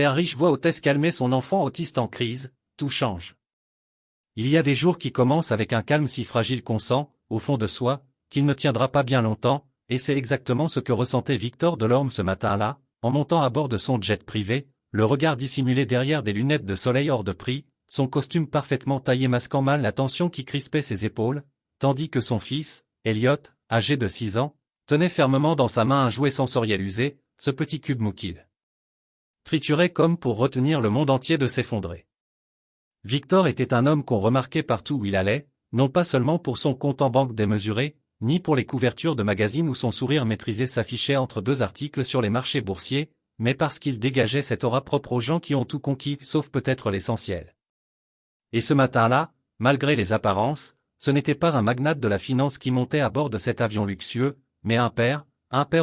Père riche voit hôtesse calmer son enfant autiste en crise, tout change. Il y a des jours qui commencent avec un calme si fragile qu'on sent, au fond de soi, qu'il ne tiendra pas bien longtemps, et c'est exactement ce que ressentait Victor Delorme ce matin-là, en montant à bord de son jet privé, le regard dissimulé derrière des lunettes de soleil hors de prix, son costume parfaitement taillé masquant mal la tension qui crispait ses épaules, tandis que son fils, Elliot, âgé de 6 ans, tenait fermement dans sa main un jouet sensoriel usé, ce petit cube mou qu'il triturait comme pour retenir le monde entier de s'effondrer. Victor était un homme qu'on remarquait partout où il allait, non pas seulement pour son compte en banque démesuré, ni pour les couvertures de magazines où son sourire maîtrisé s'affichait entre deux articles sur les marchés boursiers, mais parce qu'il dégageait cette aura propre aux gens qui ont tout conquis, sauf peut-être l'essentiel. Et ce matin-là, malgré les apparences, ce n'était pas un magnate de la finance qui montait à bord de cet avion luxueux, mais un père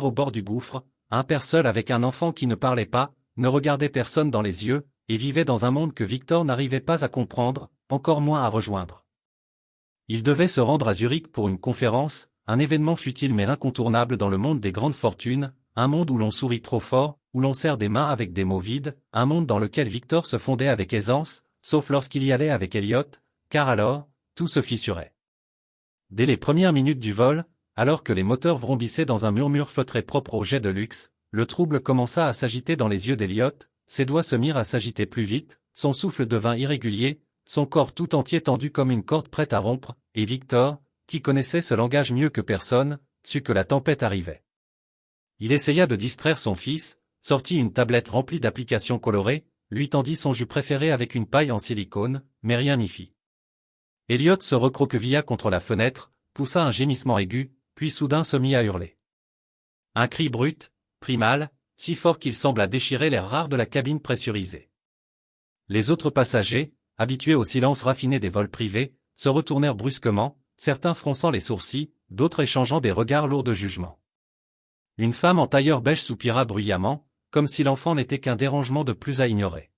au bord du gouffre, un père seul avec un enfant qui ne parlait pas, ne regardait personne dans les yeux, et vivait dans un monde que Victor n'arrivait pas à comprendre, encore moins à rejoindre. Il devait se rendre à Zurich pour une conférence, un événement futile mais incontournable dans le monde des grandes fortunes, un monde où l'on sourit trop fort, où l'on serre des mains avec des mots vides, un monde dans lequel Victor se fondait avec aisance, sauf lorsqu'il y allait avec Elliot, car alors, tout se fissurait. Dès les premières minutes du vol, alors que les moteurs vrombissaient dans un murmure feutré propre au jet de luxe, le trouble commença à s'agiter dans les yeux d'Elliot, ses doigts se mirent à s'agiter plus vite, son souffle devint irrégulier, son corps tout entier tendu comme une corde prête à rompre, et Victor, qui connaissait ce langage mieux que personne, sut que la tempête arrivait. Il essaya de distraire son fils, sortit une tablette remplie d'applications colorées, lui tendit son jus préféré avec une paille en silicone, mais rien n'y fit. Elliot se recroquevilla contre la fenêtre, poussa un gémissement aigu, puis soudain se mit à hurler. Un cri brut, primal, si fort qu'il sembla déchirer l'air rare de la cabine pressurisée. Les autres passagers, habitués au silence raffiné des vols privés, se retournèrent brusquement, certains fronçant les sourcils, d'autres échangeant des regards lourds de jugement. Une femme en tailleur beige soupira bruyamment, comme si l'enfant n'était qu'un dérangement de plus à ignorer.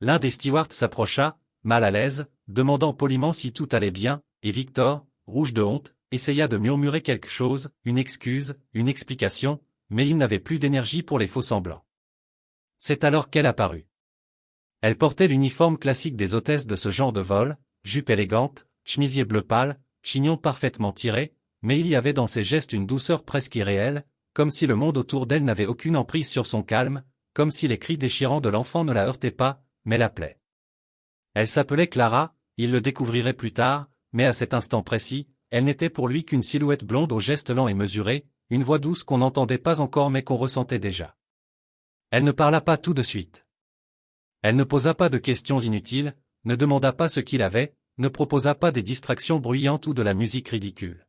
L'un des stewards s'approcha, mal à l'aise, demandant poliment si tout allait bien, et Victor, rouge de honte, essaya de murmurer quelque chose, une excuse, une explication, mais il n'avait plus d'énergie pour les faux-semblants. C'est alors qu'elle apparut. Elle portait l'uniforme classique des hôtesses de ce genre de vol, jupe élégante, chemisier bleu pâle, chignon parfaitement tiré, mais il y avait dans ses gestes une douceur presque irréelle, comme si le monde autour d'elle n'avait aucune emprise sur son calme, comme si les cris déchirants de l'enfant ne la heurtaient pas, mais l'appelaient. Elle s'appelait Clara, il le découvrirait plus tard, mais à cet instant précis, elle n'était pour lui qu'une silhouette blonde aux gestes lents et mesurés, une voix douce qu'on n'entendait pas encore mais qu'on ressentait déjà. Elle ne parla pas tout de suite. Elle ne posa pas de questions inutiles, ne demanda pas ce qu'il avait, ne proposa pas des distractions bruyantes ou de la musique ridicule.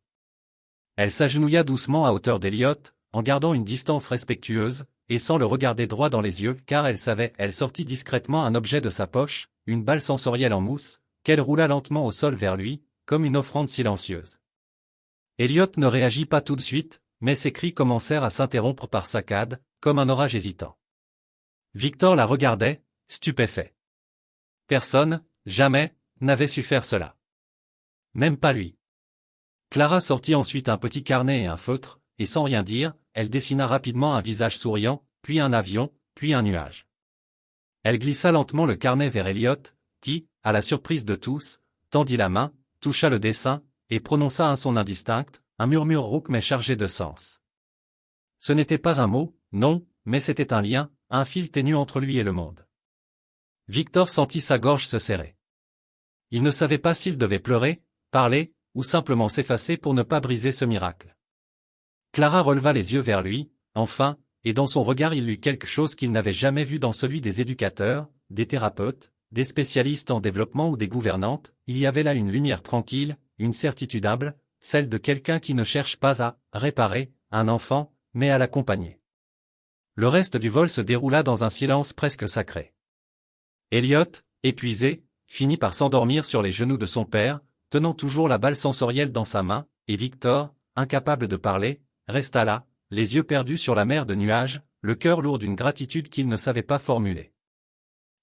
Elle s'agenouilla doucement à hauteur d'Elliot, en gardant une distance respectueuse, et sans le regarder droit dans les yeux, car elle sortit discrètement un objet de sa poche, une balle sensorielle en mousse, qu'elle roula lentement au sol vers lui, comme une offrande silencieuse. Elliot ne réagit pas tout de suite, mais ses cris commencèrent à s'interrompre par saccades, comme un orage hésitant. Victor la regardait, stupéfait. Personne, jamais, n'avait su faire cela. Même pas lui. Clara sortit ensuite un petit carnet et un feutre, et sans rien dire, elle dessina rapidement un visage souriant, puis un avion, puis un nuage. Elle glissa lentement le carnet vers Elliot, qui, à la surprise de tous, tendit la main, toucha le dessin, et prononça un son indistinct, un murmure rauque mais chargé de sens. Ce n'était pas un mot, non, mais c'était un lien, un fil ténu entre lui et le monde. Victor sentit sa gorge se serrer. Il ne savait pas s'il devait pleurer, parler, ou simplement s'effacer pour ne pas briser ce miracle. Clara releva les yeux vers lui, enfin, et dans son regard il lut quelque chose qu'il n'avait jamais vu dans celui des éducateurs, des thérapeutes, des spécialistes en développement ou des gouvernantes, il y avait là une lumière tranquille, une certitude humble, celle de quelqu'un qui ne cherche pas à réparer un enfant, mais à l'accompagner. Le reste du vol se déroula dans un silence presque sacré. Elliot, épuisé, finit par s'endormir sur les genoux de son père, tenant toujours la balle sensorielle dans sa main, et Victor, incapable de parler, resta là, les yeux perdus sur la mer de nuages, le cœur lourd d'une gratitude qu'il ne savait pas formuler.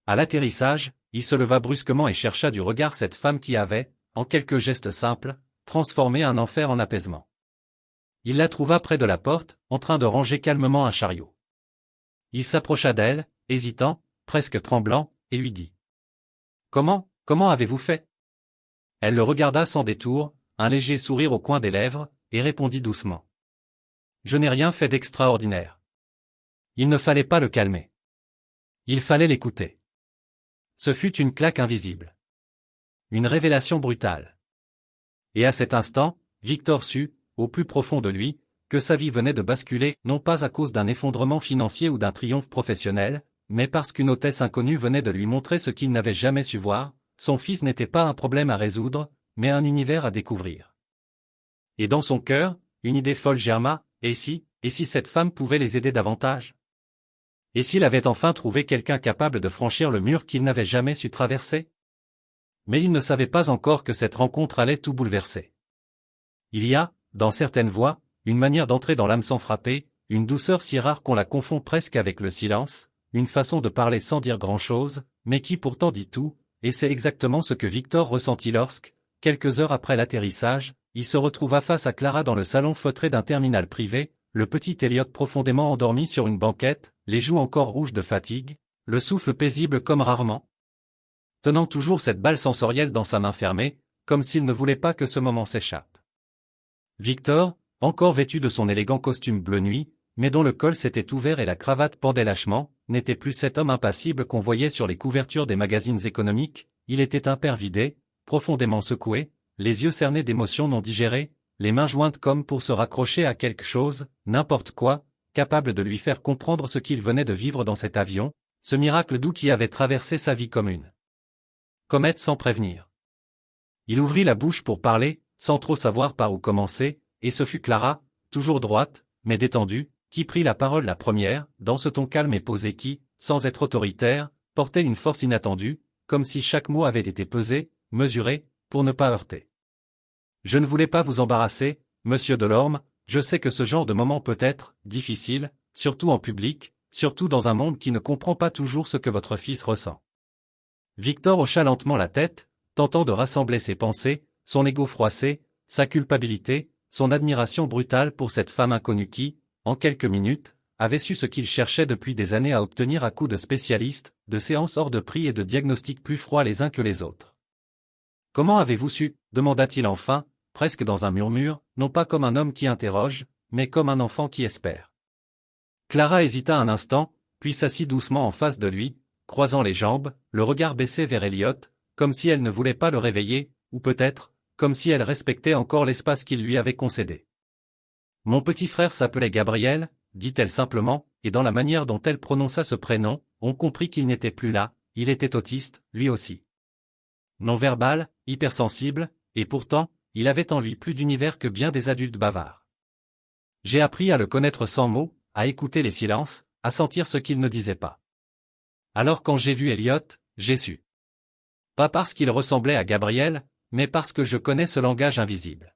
À l'atterrissage, il se leva brusquement et chercha du regard cette femme qui avait, en quelques gestes simples, transformé un enfer en apaisement. Il la trouva près de la porte, en train de ranger calmement un chariot. Il s'approcha d'elle, hésitant, presque tremblant, et lui dit. Comment avez-vous fait? Elle le regarda sans détour, un léger sourire au coin des lèvres, et répondit doucement. Je n'ai rien fait d'extraordinaire. Il ne fallait pas le calmer. Il fallait l'écouter. Ce fut une claque invisible. Une révélation brutale. Et à cet instant, Victor sut, au plus profond de lui, que sa vie venait de basculer, non pas à cause d'un effondrement financier ou d'un triomphe professionnel, mais parce qu'une hôtesse inconnue venait de lui montrer ce qu'il n'avait jamais su voir. Son fils n'était pas un problème à résoudre, mais un univers à découvrir. Et dans son cœur, une idée folle germa, et si cette femme pouvait les aider davantage? Et s'il avait enfin trouvé quelqu'un capable de franchir le mur qu'il n'avait jamais su traverser? Mais il ne savait pas encore que cette rencontre allait tout bouleverser. Il y a, dans certaines voix, une manière d'entrer dans l'âme sans frapper, une douceur si rare qu'on la confond presque avec le silence, une façon de parler sans dire grand-chose, mais qui pourtant dit tout, et c'est exactement ce que Victor ressentit lorsque, quelques heures après l'atterrissage, il se retrouva face à Clara dans le salon feutré d'un terminal privé, le petit Elliot profondément endormi sur une banquette, les joues encore rouges de fatigue, le souffle paisible comme rarement, tenant toujours cette balle sensorielle dans sa main fermée, comme s'il ne voulait pas que ce moment s'échappe. Victor, encore vêtu de son élégant costume bleu nuit, mais dont le col s'était ouvert et la cravate pendait lâchement, n'était plus cet homme impassible qu'on voyait sur les couvertures des magazines économiques, il était un père vidé, profondément secoué, les yeux cernés d'émotions non digérées, les mains jointes comme pour se raccrocher à quelque chose, n'importe quoi, capable de lui faire comprendre ce qu'il venait de vivre dans cet avion, ce miracle doux qui avait traversé sa vie comme une comète sans prévenir. Il ouvrit la bouche pour parler, sans trop savoir par où commencer, et ce fut Clara, toujours droite, mais détendue, qui prit la parole la première, dans ce ton calme et posé qui, sans être autoritaire, portait une force inattendue, comme si chaque mot avait été pesé, mesuré, pour ne pas heurter. Je ne voulais pas vous embarrasser, monsieur Delorme, je sais que ce genre de moment peut être difficile, surtout en public, surtout dans un monde qui ne comprend pas toujours ce que votre fils ressent. Victor hocha lentement la tête, tentant de rassembler ses pensées, son ego froissé, sa culpabilité, son admiration brutale pour cette femme inconnue qui, en quelques minutes, avait su ce qu'il cherchait depuis des années à obtenir à coups de spécialistes, de séances hors de prix et de diagnostics plus froids les uns que les autres. « Comment avez-vous su » demanda-t-il enfin, presque dans un murmure, non pas comme un homme qui interroge, mais comme un enfant qui espère. Clara hésita un instant, puis s'assit doucement en face de lui, croisant les jambes, le regard baissé vers Elliot, comme si elle ne voulait pas le réveiller, ou peut-être, comme si elle respectait encore l'espace qu'il lui avait concédé. « Mon petit frère s'appelait Gabriel, » dit-elle simplement, et dans la manière dont elle prononça ce prénom, on comprit qu'il n'était plus là, il était autiste, lui aussi. Non-verbal, hypersensible, et pourtant, il avait en lui plus d'univers que bien des adultes bavards. J'ai appris à le connaître sans mots, à écouter les silences, à sentir ce qu'il ne disait pas. Alors quand j'ai vu Elliot, j'ai su. Pas parce qu'il ressemblait à Gabriel, mais parce que je connais ce langage invisible.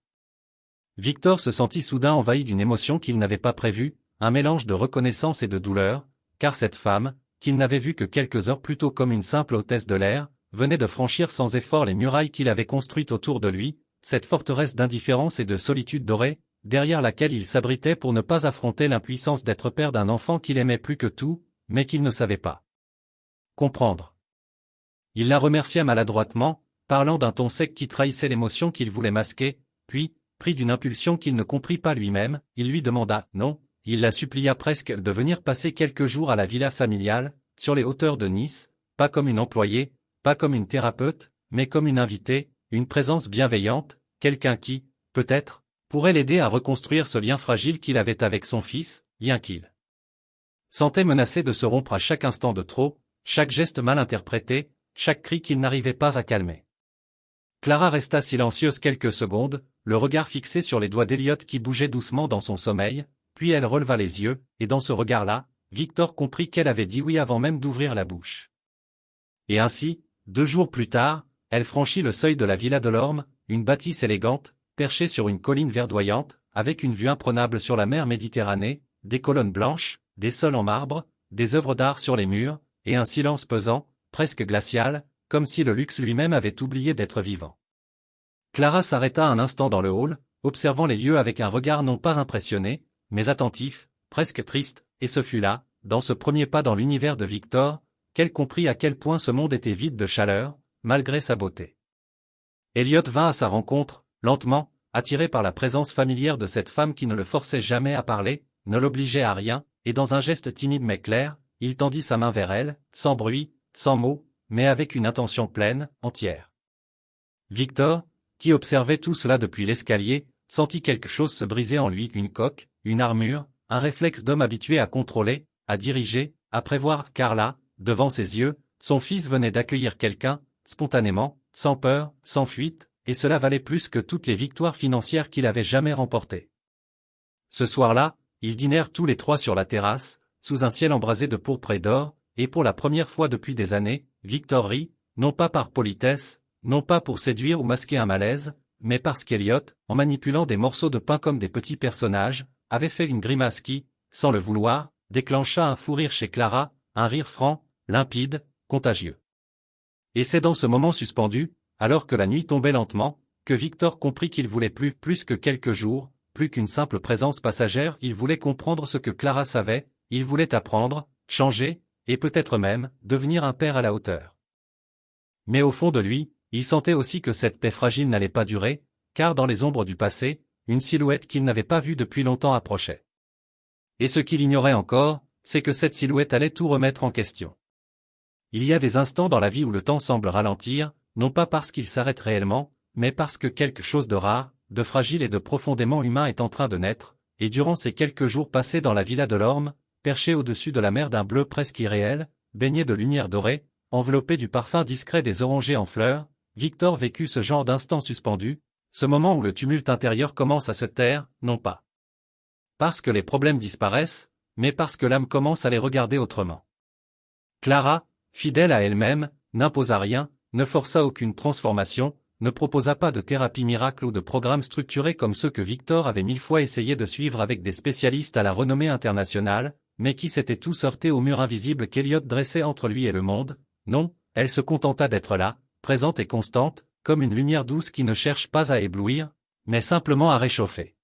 Victor se sentit soudain envahi d'une émotion qu'il n'avait pas prévue, un mélange de reconnaissance et de douleur, car cette femme, qu'il n'avait vue que quelques heures plus tôt comme une simple hôtesse de l'air, venait de franchir sans effort les murailles qu'il avait construites autour de lui, cette forteresse d'indifférence et de solitude dorée, derrière laquelle il s'abritait pour ne pas affronter l'impuissance d'être père d'un enfant qu'il aimait plus que tout, mais qu'il ne savait pas comprendre. Il la remercia maladroitement, parlant d'un ton sec qui trahissait l'émotion qu'il voulait masquer, puis, pris d'une impulsion qu'il ne comprit pas lui-même, il lui demanda « non », il la supplia presque de venir passer quelques jours à la villa familiale, sur les hauteurs de Nice, pas comme une employée, pas comme une thérapeute, mais comme une invitée, une présence bienveillante, quelqu'un qui, peut-être, pourrait l'aider à reconstruire ce lien fragile qu'il avait avec son fils, lien qu'il sentait menacé de se rompre à chaque instant de trop, chaque geste mal interprété, chaque cri qu'il n'arrivait pas à calmer. Clara resta silencieuse quelques secondes, le regard fixé sur les doigts d'Elliot qui bougeaient doucement dans son sommeil, puis elle releva les yeux, et dans ce regard-là, Victor comprit qu'elle avait dit oui avant même d'ouvrir la bouche. Et ainsi, 2 jours plus tard, elle franchit le seuil de la Villa Delorme, une bâtisse élégante, perchée sur une colline verdoyante, avec une vue imprenable sur la mer Méditerranée, des colonnes blanches, des sols en marbre, des œuvres d'art sur les murs, et un silence pesant, presque glacial, comme si le luxe lui-même avait oublié d'être vivant. Clara s'arrêta un instant dans le hall, observant les lieux avec un regard non pas impressionné, mais attentif, presque triste, et ce fut là, dans ce premier pas dans l'univers de Victor, qu'elle comprit à quel point ce monde était vide de chaleur, malgré sa beauté. Elliot vint à sa rencontre, lentement, attiré par la présence familière de cette femme qui ne le forçait jamais à parler, ne l'obligeait à rien, et dans un geste timide mais clair, il tendit sa main vers elle, sans bruit, sans mots, mais avec une intention pleine, entière. Victor, qui observait tout cela depuis l'escalier, sentit quelque chose se briser en lui, une coque, une armure, un réflexe d'homme habitué à contrôler, à diriger, à prévoir, car là, devant ses yeux, son fils venait d'accueillir quelqu'un, spontanément, sans peur, sans fuite, et cela valait plus que toutes les victoires financières qu'il avait jamais remportées. Ce soir-là, ils dînèrent tous les trois sur la terrasse, sous un ciel embrasé de pourpre et d'or, et pour la première fois depuis des années, Victor rit, non pas par politesse, non pas pour séduire ou masquer un malaise, mais parce qu'Elliot, en manipulant des morceaux de pain comme des petits personnages, avait fait une grimace qui, sans le vouloir, déclencha un fou rire chez Clara, un rire franc, limpide, contagieux. Et c'est dans ce moment suspendu, alors que la nuit tombait lentement, que Victor comprit qu'il voulait plus que quelques jours, plus qu'une simple présence passagère, il voulait comprendre ce que Clara savait, il voulait apprendre, changer, et peut-être même, devenir un père à la hauteur. Mais au fond de lui, il sentait aussi que cette paix fragile n'allait pas durer, car dans les ombres du passé, une silhouette qu'il n'avait pas vue depuis longtemps approchait. Et ce qu'il ignorait encore, c'est que cette silhouette allait tout remettre en question. Il y a des instants dans la vie où le temps semble ralentir, non pas parce qu'il s'arrête réellement, mais parce que quelque chose de rare, de fragile et de profondément humain est en train de naître, et durant ces quelques jours passés dans la villa de l'Orme, perché au-dessus de la mer d'un bleu presque irréel, baigné de lumière dorée, enveloppé du parfum discret des orangers en fleurs, Victor vécut ce genre d'instant suspendu, ce moment où le tumulte intérieur commence à se taire, non pas parce que les problèmes disparaissent, mais parce que l'âme commence à les regarder autrement. Clara, fidèle à elle-même, n'imposa rien, ne força aucune transformation, ne proposa pas de thérapie miracle ou de programme structuré comme ceux que Victor avait 1000 fois essayé de suivre avec des spécialistes à la renommée internationale, mais qui s'étaient tous heurtés au mur invisible qu'Elliot dressait entre lui et le monde. Non, elle se contenta d'être là, présente et constante, comme une lumière douce qui ne cherche pas à éblouir, mais simplement à réchauffer.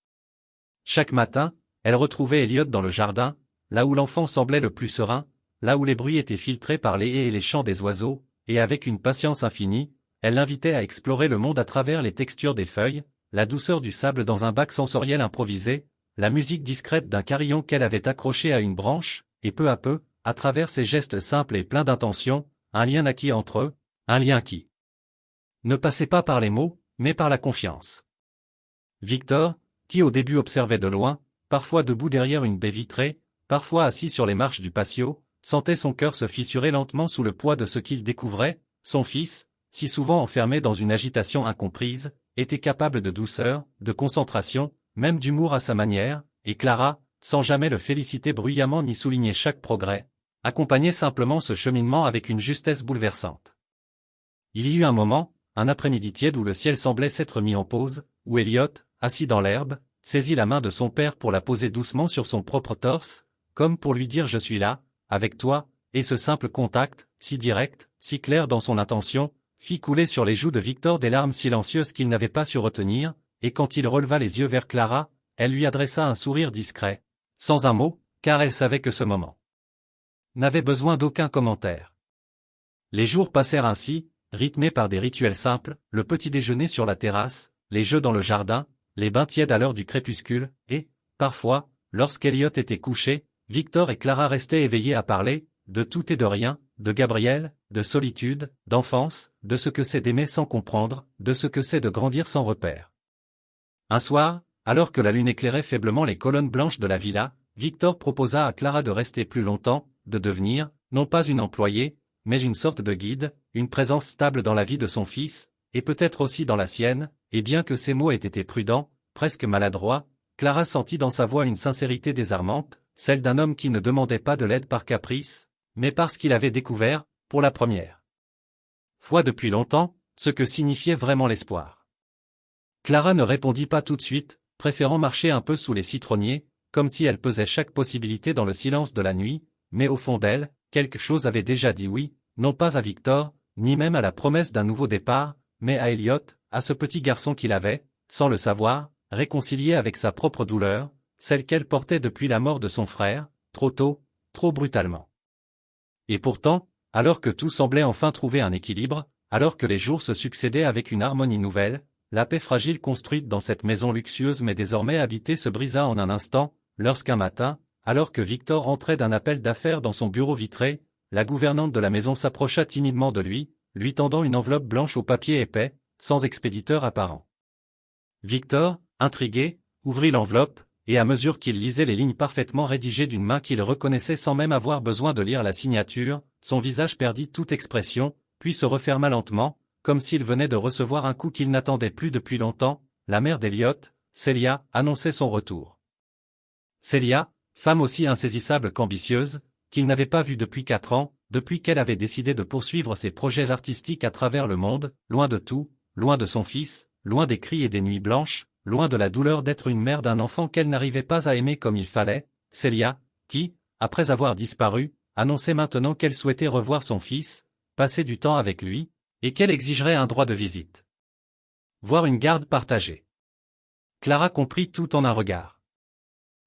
Chaque matin, elle retrouvait Elliot dans le jardin, là où l'enfant semblait le plus serein, là où les bruits étaient filtrés par les haies et les chants des oiseaux, et avec une patience infinie, elle l'invitait à explorer le monde à travers les textures des feuilles, la douceur du sable dans un bac sensoriel improvisé, la musique discrète d'un carillon qu'elle avait accroché à une branche, et peu à peu, à travers ces gestes simples et pleins d'intention, un lien naquit entre eux, un lien qui ne passait pas par les mots, mais par la confiance. Victor, qui au début observait de loin, parfois debout derrière une baie vitrée, parfois assis sur les marches du patio, sentait son cœur se fissurer lentement sous le poids de ce qu'il découvrait, son fils, si souvent enfermé dans une agitation incomprise, était capable de douceur, de concentration, même d'humour à sa manière, et Clara, sans jamais le féliciter bruyamment ni souligner chaque progrès, accompagnait simplement ce cheminement avec une justesse bouleversante. Il y eut un moment, un après-midi tiède où le ciel semblait s'être mis en pause, où Elliot, assis dans l'herbe, saisit la main de son père pour la poser doucement sur son propre torse, comme pour lui dire « Je suis là, avec toi », et ce simple contact, si direct, si clair dans son intention, fit couler sur les joues de Victor des larmes silencieuses qu'il n'avait pas su retenir, et quand il releva les yeux vers Clara, elle lui adressa un sourire discret, sans un mot, car elle savait que ce moment n'avait besoin d'aucun commentaire. Les jours passèrent ainsi, rythmés par des rituels simples, le petit déjeuner sur la terrasse, les jeux dans le jardin, les bains tièdes à l'heure du crépuscule, et, parfois, lorsqu'Elliot était couché, Victor et Clara restaient éveillés à parler, de tout et de rien, de Gabriel, de solitude, d'enfance, de ce que c'est d'aimer sans comprendre, de ce que c'est de grandir sans repère. Un soir, alors que la lune éclairait faiblement les colonnes blanches de la villa, Victor proposa à Clara de rester plus longtemps, de devenir, non pas une employée, mais une sorte de guide, une présence stable dans la vie de son fils, et peut-être aussi dans la sienne, et bien que ses mots aient été prudents, presque maladroits, Clara sentit dans sa voix une sincérité désarmante, celle d'un homme qui ne demandait pas de l'aide par caprice, mais parce qu'il avait découvert, pour la première fois depuis longtemps, ce que signifiait vraiment l'espoir. Clara ne répondit pas tout de suite, préférant marcher un peu sous les citronniers, comme si elle pesait chaque possibilité dans le silence de la nuit, mais au fond d'elle, quelque chose avait déjà dit oui, non pas à Victor, ni même à la promesse d'un nouveau départ, mais à Elliot, à ce petit garçon qu'il avait, sans le savoir, réconcilié avec sa propre douleur, celle qu'elle portait depuis la mort de son frère, trop tôt, trop brutalement. Et pourtant, alors que tout semblait enfin trouver un équilibre, alors que les jours se succédaient avec une harmonie nouvelle, la paix fragile construite dans cette maison luxueuse mais désormais habitée se brisa en un instant, lorsqu'un matin, alors que Victor rentrait d'un appel d'affaires dans son bureau vitré, la gouvernante de la maison s'approcha timidement de lui tendant une enveloppe blanche au papier épais, sans expéditeur apparent. Victor, intrigué, ouvrit l'enveloppe, et à mesure qu'il lisait les lignes parfaitement rédigées d'une main qu'il reconnaissait sans même avoir besoin de lire la signature, son visage perdit toute expression, puis se referma lentement, comme s'il venait de recevoir un coup qu'il n'attendait plus depuis longtemps. La mère d'Elliot, Celia, annonçait son retour. Celia, femme aussi insaisissable qu'ambitieuse, qu'il n'avait pas vue depuis 4 ans, depuis qu'elle avait décidé de poursuivre ses projets artistiques à travers le monde, loin de tout, loin de son fils, loin des cris et des nuits blanches, loin de la douleur d'être une mère d'un enfant qu'elle n'arrivait pas à aimer comme il fallait, Celia, qui, après avoir disparu, annonçait maintenant qu'elle souhaitait revoir son fils, passer du temps avec lui, et qu'elle exigerait un droit de visite. Voire une garde partagée. Clara comprit tout en un regard.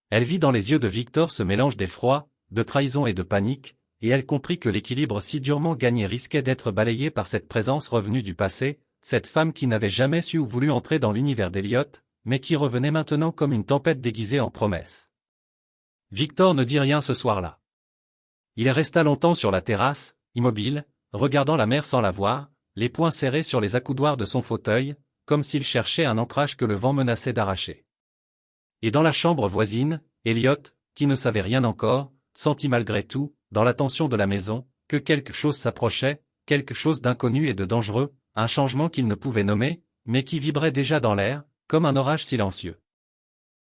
Elle vit dans les yeux de Victor ce mélange d'effroi, de trahison et de panique, et elle comprit que l'équilibre si durement gagné risquait d'être balayé par cette présence revenue du passé, cette femme qui n'avait jamais su ou voulu entrer dans l'univers d'Elliot, mais qui revenait maintenant comme une tempête déguisée en promesse. Victor ne dit rien ce soir-là. Il resta longtemps sur la terrasse, immobile, regardant la mer sans la voir, les poings serrés sur les accoudoirs de son fauteuil, comme s'il cherchait un ancrage que le vent menaçait d'arracher. Et dans la chambre voisine, Elliot, qui ne savait rien encore, sentit malgré tout, dans la tension de la maison, que quelque chose s'approchait, quelque chose d'inconnu et de dangereux, un changement qu'il ne pouvait nommer, mais qui vibrait déjà dans l'air, comme un orage silencieux.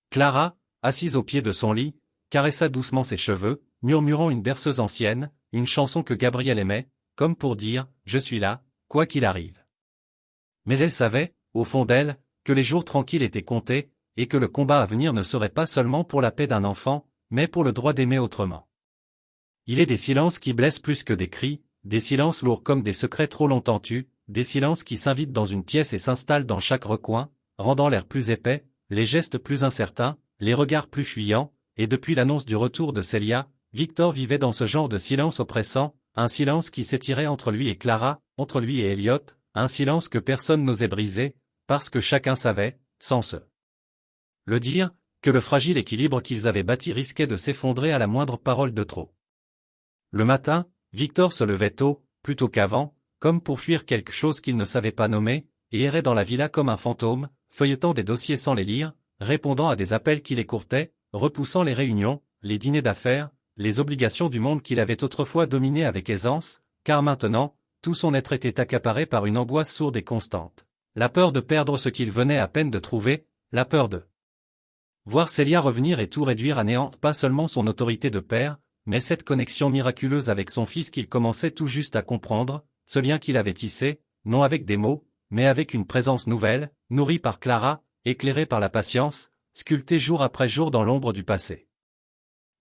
Clara, assise au pied de son lit, caressa doucement ses cheveux, murmurant une berceuse ancienne, une chanson que Gabriel aimait, comme pour dire « Je suis là, quoi qu'il arrive ». Mais elle savait, au fond d'elle, que les jours tranquilles étaient comptés, et que le combat à venir ne serait pas seulement pour la paix d'un enfant, mais pour le droit d'aimer autrement. Il est des silences qui blessent plus que des cris, des silences lourds comme des secrets trop longtemps tus, des silences qui s'invitent dans une pièce et s'installent dans chaque recoin, rendant l'air plus épais, les gestes plus incertains, les regards plus fuyants, et depuis l'annonce du retour de Celia, Victor vivait dans ce genre de silence oppressant, un silence qui s'étirait entre lui et Clara, entre lui et Elliot, un silence que personne n'osait briser, parce que chacun savait, sans se le dire, que le fragile équilibre qu'ils avaient bâti risquait de s'effondrer à la moindre parole de trop. Le matin, Victor se levait tôt, plus tôt qu'avant, comme pour fuir quelque chose qu'il ne savait pas nommer, et errait dans la villa comme un fantôme, feuilletant des dossiers sans les lire, répondant à des appels qui l'écourtaient, repoussant les réunions, les dîners d'affaires, les obligations du monde qu'il avait autrefois dominé avec aisance, car maintenant, tout son être était accaparé par une angoisse sourde et constante. La peur de perdre ce qu'il venait à peine de trouver, la peur de voir Celia revenir et tout réduire à néant, pas seulement son autorité de père, mais cette connexion miraculeuse avec son fils qu'il commençait tout juste à comprendre, ce lien qu'il avait tissé, non avec des mots, mais avec une présence nouvelle, nourrie par Clara, éclairée par la patience, sculptée jour après jour dans l'ombre du passé.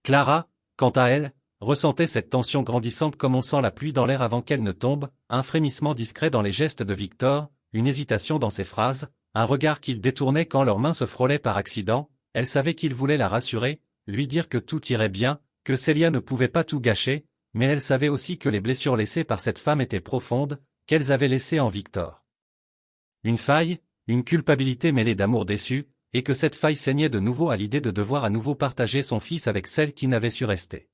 Clara, quant à elle, ressentait cette tension grandissante comme on sent la pluie dans l'air avant qu'elle ne tombe, un frémissement discret dans les gestes de Victor, une hésitation dans ses phrases, un regard qu'il détournait quand leurs mains se frôlaient par accident. Elle savait qu'il voulait la rassurer, lui dire que tout irait bien, que Celia ne pouvait pas tout gâcher, mais elle savait aussi que les blessures laissées par cette femme étaient profondes, qu'elles avaient laissées en Victor une faille, une culpabilité mêlée d'amour déçu, et que cette faille saignait de nouveau à l'idée de devoir à nouveau partager son fils avec celle qui n'avait su rester.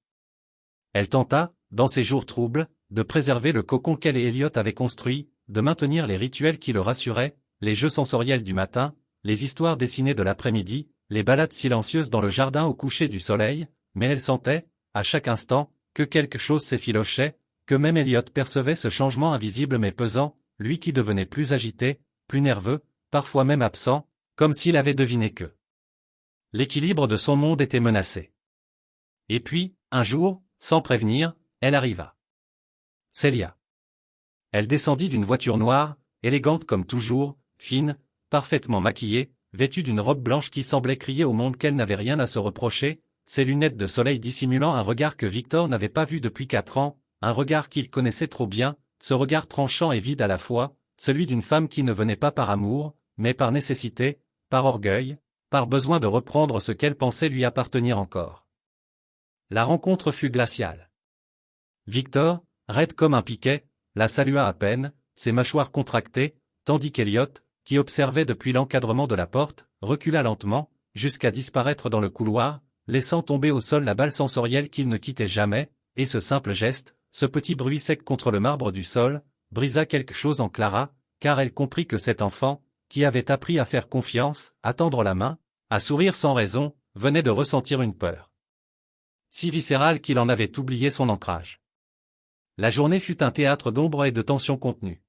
Elle tenta, dans ces jours troubles, de préserver le cocon qu'elle et Elliot avaient construit, de maintenir les rituels qui le rassuraient, les jeux sensoriels du matin, les histoires dessinées de l'après-midi, les balades silencieuses dans le jardin au coucher du soleil, mais elle sentait, à chaque instant, que quelque chose s'effilochait, que même Elliot percevait ce changement invisible mais pesant, lui qui devenait plus agité, plus nerveux, parfois même absent, comme s'il avait deviné que l'équilibre de son monde était menacé. Et puis, un jour, sans prévenir, elle arriva. Celia. Elle descendit d'une voiture noire, élégante comme toujours, fine, parfaitement maquillée, vêtue d'une robe blanche qui semblait crier au monde qu'elle n'avait rien à se reprocher, ses lunettes de soleil dissimulant un regard que Victor n'avait pas vu depuis 4 ans, un regard qu'il connaissait trop bien, ce regard tranchant et vide à la fois, celui d'une femme qui ne venait pas par amour, mais par nécessité, par orgueil, par besoin de reprendre ce qu'elle pensait lui appartenir encore. La rencontre fut glaciale. Victor, raide comme un piquet, la salua à peine, ses mâchoires contractées, tandis qu'Elliot, qui observait depuis l'encadrement de la porte, recula lentement, jusqu'à disparaître dans le couloir, laissant tomber au sol la balle sensorielle qu'il ne quittait jamais, et ce simple geste, ce petit bruit sec contre le marbre du sol, brisa quelque chose en Clara, car elle comprit que cet enfant, qui avait appris à faire confiance, à tendre la main, à sourire sans raison, venait de ressentir une peur si viscérale qu'il en avait oublié son ancrage. La journée fut un théâtre d'ombre et de tensions contenues.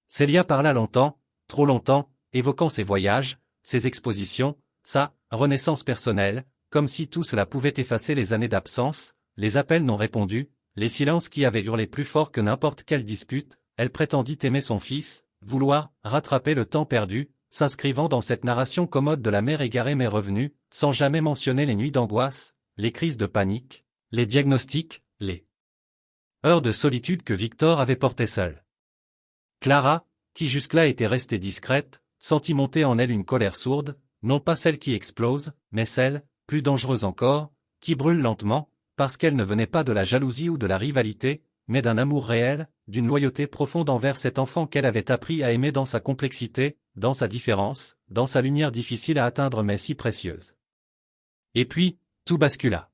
Célia parla longtemps, trop longtemps, évoquant ses voyages, ses expositions, sa renaissance personnelle, comme si tout cela pouvait effacer les années d'absence, les appels non répondus, les silences qui avaient hurlé plus fort que n'importe quelle dispute. Elle prétendit aimer son fils, vouloir rattraper le temps perdu, s'inscrivant dans cette narration commode de la mère égarée mais revenue, sans jamais mentionner les nuits d'angoisse, les crises de panique, les diagnostics, les heures de solitude que Victor avait portées seul. Clara, qui jusque-là était restée discrète, sentit monter en elle une colère sourde, non pas celle qui explose, mais celle, plus dangereuse encore, qui brûle lentement, parce qu'elle ne venait pas de la jalousie ou de la rivalité, mais d'un amour réel, d'une loyauté profonde envers cet enfant qu'elle avait appris à aimer dans sa complexité, dans sa différence, dans sa lumière difficile à atteindre mais si précieuse. Et puis, tout bascula.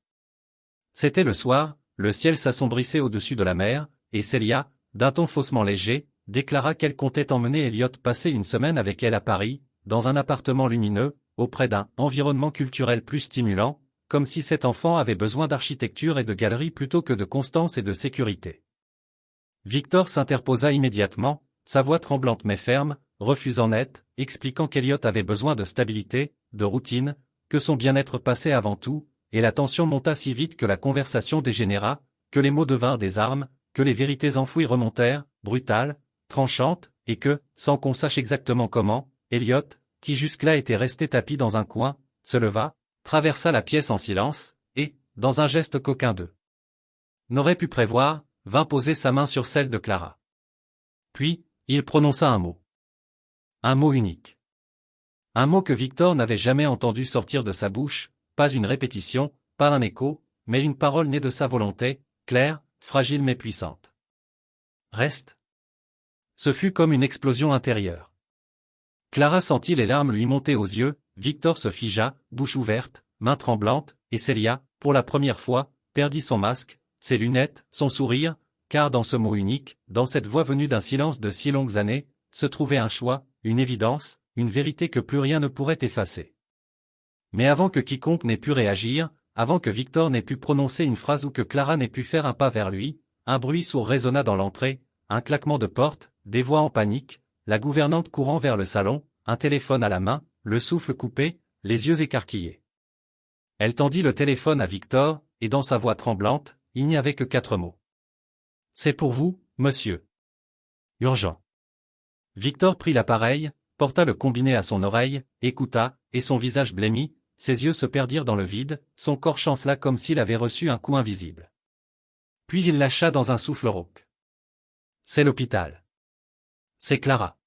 C'était le soir, le ciel s'assombrissait au-dessus de la mer, et Célia, d'un ton faussement léger, déclara qu'elle comptait emmener Elliot passer une semaine avec elle à Paris, dans un appartement lumineux, auprès d'un environnement culturel plus stimulant, comme si cet enfant avait besoin d'architecture et de galeries plutôt que de constance et de sécurité. Victor s'interposa immédiatement, sa voix tremblante mais ferme, refusant net, expliquant qu'Elliot avait besoin de stabilité, de routine, que son bien-être passait avant tout, et la tension monta si vite que la conversation dégénéra, que les mots devinrent des armes, que les vérités enfouies remontèrent, brutales, tranchantes, et que, sans qu'on sache exactement comment, Elliot, qui jusque-là était resté tapi dans un coin, se leva, traversa la pièce en silence, et, dans un geste qu'aucun d'eux n'aurait pu prévoir, vint poser sa main sur celle de Clara. Puis, il prononça un mot. Un mot unique. Un mot que Victor n'avait jamais entendu sortir de sa bouche, pas une répétition, pas un écho, mais une parole née de sa volonté, claire, fragile mais puissante. Reste. Ce fut comme une explosion intérieure. Clara sentit les larmes lui monter aux yeux, Victor se figea, bouche ouverte, main tremblante, et Célia, pour la première fois, perdit son masque, ses lunettes, son sourire, car dans ce mot unique, dans cette voix venue d'un silence de si longues années, se trouvait un choix, une évidence, une vérité que plus rien ne pourrait effacer. Mais avant que quiconque n'ait pu réagir, avant que Victor n'ait pu prononcer une phrase ou que Clara n'ait pu faire un pas vers lui, un bruit sourd résonna dans l'entrée, un claquement de porte, des voix en panique, la gouvernante courant vers le salon, un téléphone à la main, le souffle coupé, les yeux écarquillés. Elle tendit le téléphone à Victor, et dans sa voix tremblante, il n'y avait que 4 mots. « C'est pour vous, monsieur. » « Urgent. » Victor prit l'appareil, porta le combiné à son oreille, écouta, et son visage blêmit, ses yeux se perdirent dans le vide, son corps chancela comme s'il avait reçu un coup invisible. Puis il lâcha dans un souffle rauque. « C'est l'hôpital. C'est Clara. »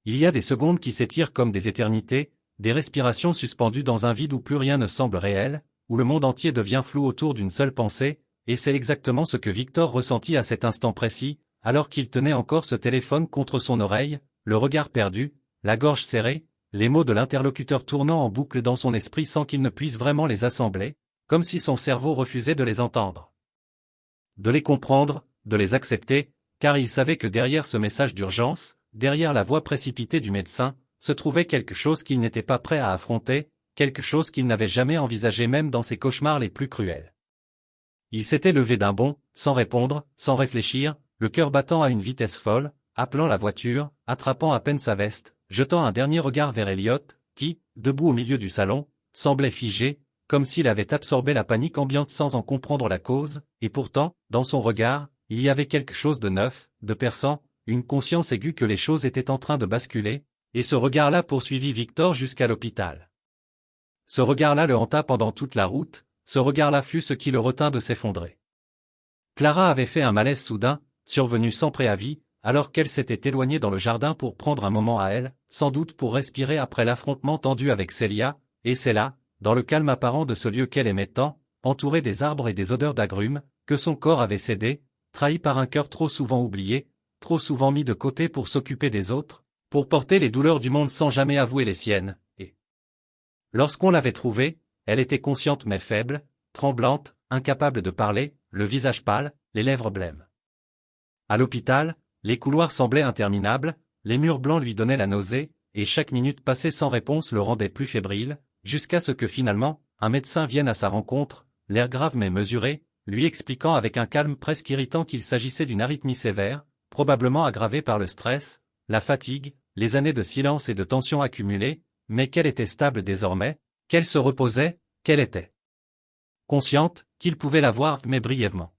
Il y a des secondes qui s'étirent comme des éternités, des respirations suspendues dans un vide où plus rien ne semble réel, où le monde entier devient flou autour d'une seule pensée, et c'est exactement ce que Victor ressentit à cet instant précis, alors qu'il tenait encore ce téléphone contre son oreille, le regard perdu, la gorge serrée, les mots de l'interlocuteur tournant en boucle dans son esprit sans qu'il ne puisse vraiment les assembler, comme si son cerveau refusait de les entendre. De les comprendre, de les accepter, car il savait que derrière ce message d'urgence, derrière la voix précipitée du médecin, se trouvait quelque chose qu'il n'était pas prêt à affronter, quelque chose qu'il n'avait jamais envisagé même dans ses cauchemars les plus cruels. Il s'était levé d'un bond, sans répondre, sans réfléchir, le cœur battant à une vitesse folle, appelant la voiture, attrapant à peine sa veste, jetant un dernier regard vers Elliot, qui, debout au milieu du salon, semblait figé, comme s'il avait absorbé la panique ambiante sans en comprendre la cause, et pourtant, dans son regard, il y avait quelque chose de neuf, de perçant, une conscience aiguë que les choses étaient en train de basculer, et ce regard-là poursuivit Victor jusqu'à l'hôpital. Ce regard-là le hanta pendant toute la route, ce regard-là fut ce qui le retint de s'effondrer. Clara avait fait un malaise soudain, survenu sans préavis, alors qu'elle s'était éloignée dans le jardin pour prendre un moment à elle, sans doute pour respirer après l'affrontement tendu avec Célia, et c'est là, dans le calme apparent de ce lieu qu'elle aimait tant, entouré des arbres et des odeurs d'agrumes, que son corps avait cédé, trahi par un cœur trop souvent oublié, trop souvent mis de côté pour s'occuper des autres, pour porter les douleurs du monde sans jamais avouer les siennes, et lorsqu'on l'avait trouvée, elle était consciente mais faible, tremblante, incapable de parler, le visage pâle, les lèvres blêmes. À l'hôpital, les couloirs semblaient interminables, les murs blancs lui donnaient la nausée, et chaque minute passée sans réponse le rendait plus fébrile, jusqu'à ce que finalement, un médecin vienne à sa rencontre, l'air grave mais mesuré, lui expliquant avec un calme presque irritant qu'il s'agissait d'une arythmie sévère, probablement aggravée par le stress, la fatigue, les années de silence et de tension accumulées, mais qu'elle était stable désormais, qu'elle se reposait, qu'elle était consciente, qu'il pouvait la voir mais brièvement.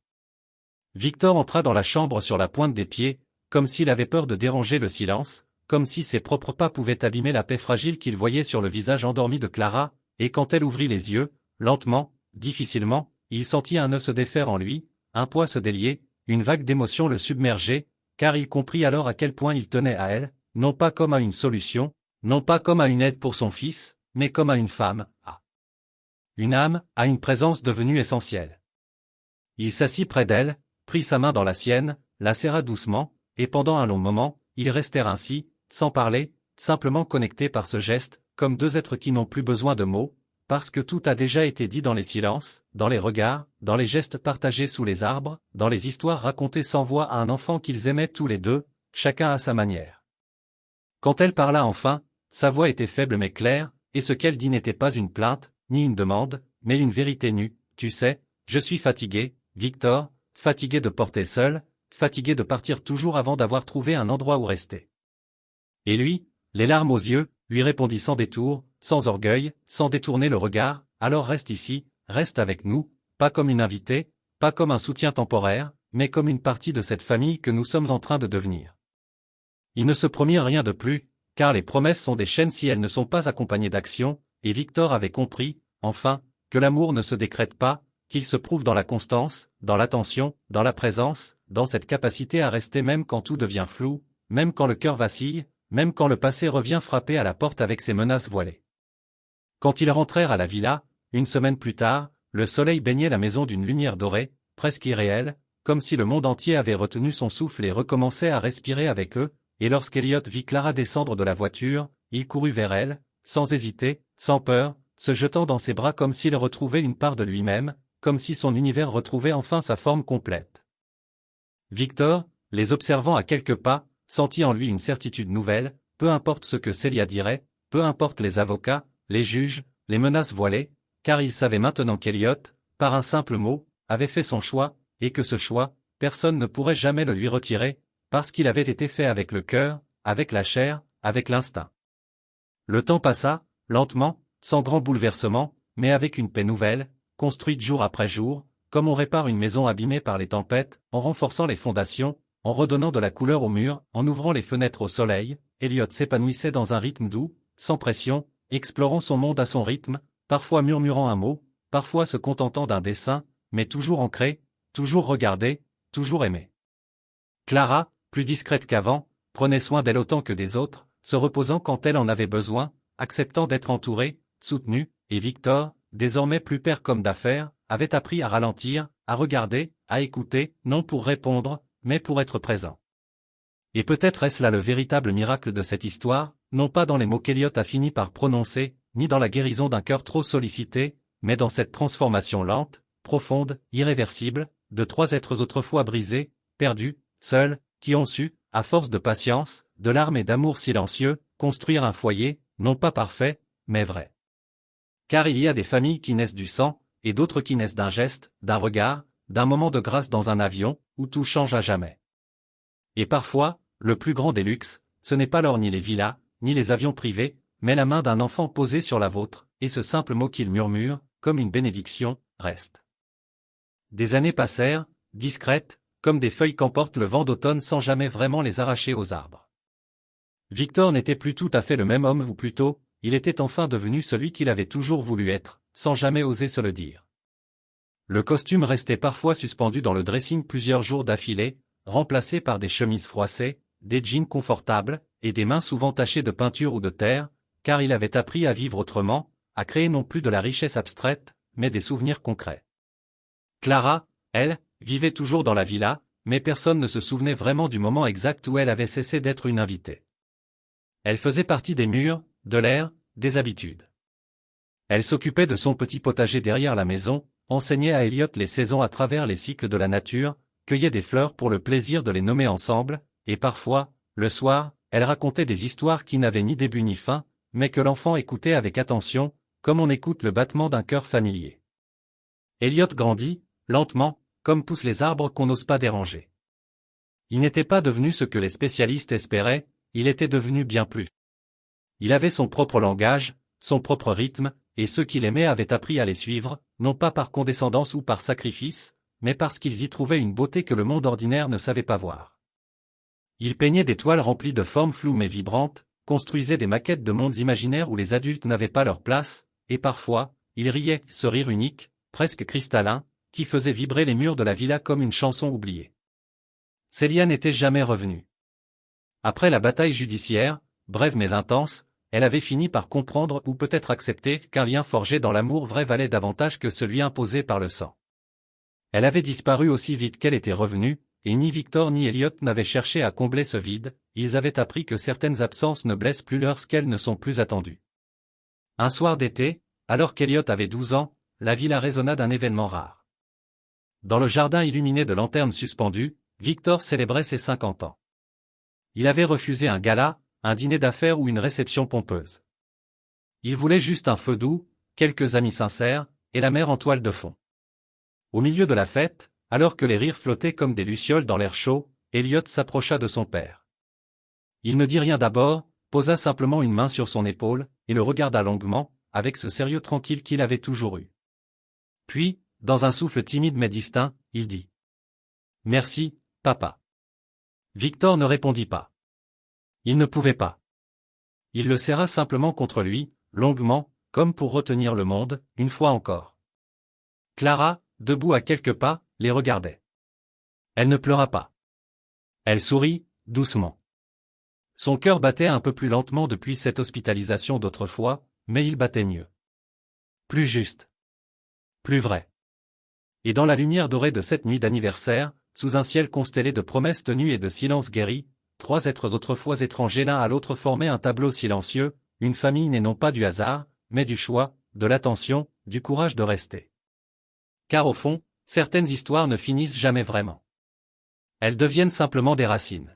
Victor entra dans la chambre sur la pointe des pieds, comme s'il avait peur de déranger le silence, comme si ses propres pas pouvaient abîmer la paix fragile qu'il voyait sur le visage endormi de Clara, et quand elle ouvrit les yeux, lentement, difficilement, il sentit un nœud se défaire en lui, un poids se délier, une vague d'émotion le submerger, car il comprit alors à quel point il tenait à elle, non pas comme à une solution, non pas comme à une aide pour son fils, mais comme à une femme, à une âme, à une présence devenue essentielle. Il s'assit près d'elle, prit sa main dans la sienne, la serra doucement, et pendant un long moment, ils restèrent ainsi, sans parler, simplement connectés par ce geste, comme deux êtres qui n'ont plus besoin de mots, parce que tout a déjà été dit dans les silences, dans les regards, dans les gestes partagés sous les arbres, dans les histoires racontées sans voix à un enfant qu'ils aimaient tous les deux, chacun à sa manière. Quand elle parla enfin, sa voix était faible mais claire, et ce qu'elle dit n'était pas une plainte, ni une demande, mais une vérité nue. Tu sais, je suis fatigué, Victor, fatigué de porter seul, fatigué de partir toujours avant d'avoir trouvé un endroit où rester. Et lui, les larmes aux yeux, lui répondit sans détour, sans orgueil, sans détourner le regard, alors reste ici, reste avec nous, pas comme une invitée, pas comme un soutien temporaire, mais comme une partie de cette famille que nous sommes en train de devenir. Ils ne se promirent rien de plus, car les promesses sont des chaînes si elles ne sont pas accompagnées d'action, et Victor avait compris, enfin, que l'amour ne se décrète pas, qu'il se prouve dans la constance, dans l'attention, dans la présence, dans cette capacité à rester même quand tout devient flou, même quand le cœur vacille, même quand le passé revient frapper à la porte avec ses menaces voilées. Quand ils rentrèrent à la villa, une semaine plus tard, le soleil baignait la maison d'une lumière dorée, presque irréelle, comme si le monde entier avait retenu son souffle et recommençait à respirer avec eux, et lorsqu'Elliot vit Clara descendre de la voiture, il courut vers elle, sans hésiter, sans peur, se jetant dans ses bras comme s'il retrouvait une part de lui-même, comme si son univers retrouvait enfin sa forme complète. Victor, les observant à quelques pas, sentit en lui une certitude nouvelle, peu importe ce que Célia dirait, peu importe les avocats, les juges, les menaces voilées, car il savait maintenant qu'Elliot, par un simple mot, avait fait son choix, et que ce choix, personne ne pourrait jamais le lui retirer, parce qu'il avait été fait avec le cœur, avec la chair, avec l'instinct. Le temps passa, lentement, sans grand bouleversement, mais avec une paix nouvelle, construite jour après jour, comme on répare une maison abîmée par les tempêtes, en renforçant les fondations, en redonnant de la couleur aux murs, en ouvrant les fenêtres au soleil. Elliot s'épanouissait dans un rythme doux, sans pression, explorant son monde à son rythme, parfois murmurant un mot, parfois se contentant d'un dessin, mais toujours ancré, toujours regardé, toujours aimé. Clara, plus discrète qu'avant, prenait soin d'elle autant que des autres, se reposant quand elle en avait besoin, acceptant d'être entourée, soutenue, et Victor, désormais plus père qu'homme d'affaires, avait appris à ralentir, à regarder, à écouter, non pour répondre, mais pour être présent. Et peut-être est-ce là le véritable miracle de cette histoire, non pas dans les mots qu'Elliot a fini par prononcer, ni dans la guérison d'un cœur trop sollicité, mais dans cette transformation lente, profonde, irréversible, de trois êtres autrefois brisés, perdus, seuls, qui ont su, à force de patience, de larmes et d'amour silencieux, construire un foyer, non pas parfait, mais vrai. Car il y a des familles qui naissent du sang, et d'autres qui naissent d'un geste, d'un regard, d'un moment de grâce dans un avion, où tout change à jamais. Et parfois, le plus grand des luxes, ce n'est pas l'or ni les villas, ni les avions privés, mais la main d'un enfant posée sur la vôtre, et ce simple mot qu'il murmure, comme une bénédiction, reste. Des années passèrent, discrètes, comme des feuilles qu'emporte le vent d'automne sans jamais vraiment les arracher aux arbres. Victor n'était plus tout à fait le même homme ou plutôt, il était enfin devenu celui qu'il avait toujours voulu être, sans jamais oser se le dire. Le costume restait parfois suspendu dans le dressing plusieurs jours d'affilée, remplacé par des chemises froissées, des jeans confortables, et des mains souvent tachées de peinture ou de terre, car il avait appris à vivre autrement, à créer non plus de la richesse abstraite, mais des souvenirs concrets. Clara, elle, vivait toujours dans la villa, mais personne ne se souvenait vraiment du moment exact où elle avait cessé d'être une invitée. Elle faisait partie des murs, de l'air, des habitudes. Elle s'occupait de son petit potager derrière la maison, enseignait à Elliot les saisons à travers les cycles de la nature, cueillait des fleurs pour le plaisir de les nommer ensemble, et parfois, le soir, elle racontait des histoires qui n'avaient ni début ni fin, mais que l'enfant écoutait avec attention, comme on écoute le battement d'un cœur familier. Elliot grandit, lentement, comme poussent les arbres qu'on n'ose pas déranger. Il n'était pas devenu ce que les spécialistes espéraient, il était devenu bien plus. Il avait son propre langage, son propre rythme, et ceux qu'il aimait avaient appris à les suivre, non pas par condescendance ou par sacrifice, mais parce qu'ils y trouvaient une beauté que le monde ordinaire ne savait pas voir. Il peignait des toiles remplies de formes floues mais vibrantes, construisait des maquettes de mondes imaginaires où les adultes n'avaient pas leur place, et parfois, il riait, ce rire unique, presque cristallin, qui faisait vibrer les murs de la villa comme une chanson oubliée. Célia n'était jamais revenue. Après la bataille judiciaire, brève mais intense, elle avait fini par comprendre ou peut-être accepter qu'un lien forgé dans l'amour vrai valait davantage que celui imposé par le sang. Elle avait disparu aussi vite qu'elle était revenue, et ni Victor ni Elliot n'avaient cherché à combler ce vide, ils avaient appris que certaines absences ne blessent plus lorsqu'elles ne sont plus attendues. Un soir d'été, alors qu'Elliot avait 12 ans, la villa résonna d'un événement rare. Dans le jardin illuminé de lanternes suspendues, Victor célébrait ses 50 ans. Il avait refusé un gala, un dîner d'affaires ou une réception pompeuse. Il voulait juste un feu doux, quelques amis sincères, et la mer en toile de fond. Au milieu de la fête, alors que les rires flottaient comme des lucioles dans l'air chaud, Elliot s'approcha de son père. Il ne dit rien d'abord, posa simplement une main sur son épaule, et le regarda longuement, avec ce sérieux tranquille qu'il avait toujours eu. Puis, dans un souffle timide mais distinct, il dit « Merci, papa ». Victor ne répondit pas. Il ne pouvait pas. Il le serra simplement contre lui, longuement, comme pour retenir le monde, une fois encore. Clara, debout à quelques pas, les regardait. Elle ne pleura pas. Elle sourit, doucement. Son cœur battait un peu plus lentement depuis cette hospitalisation d'autrefois, mais il battait mieux. Plus juste. Plus vrai. Et dans la lumière dorée de cette nuit d'anniversaire, sous un ciel constellé de promesses tenues et de silences guéris, 3 êtres autrefois étrangers l'un à l'autre formaient un tableau silencieux, une famille née non pas du hasard, mais du choix, de l'attention, du courage de rester. Car au fond, certaines histoires ne finissent jamais vraiment. Elles deviennent simplement des racines.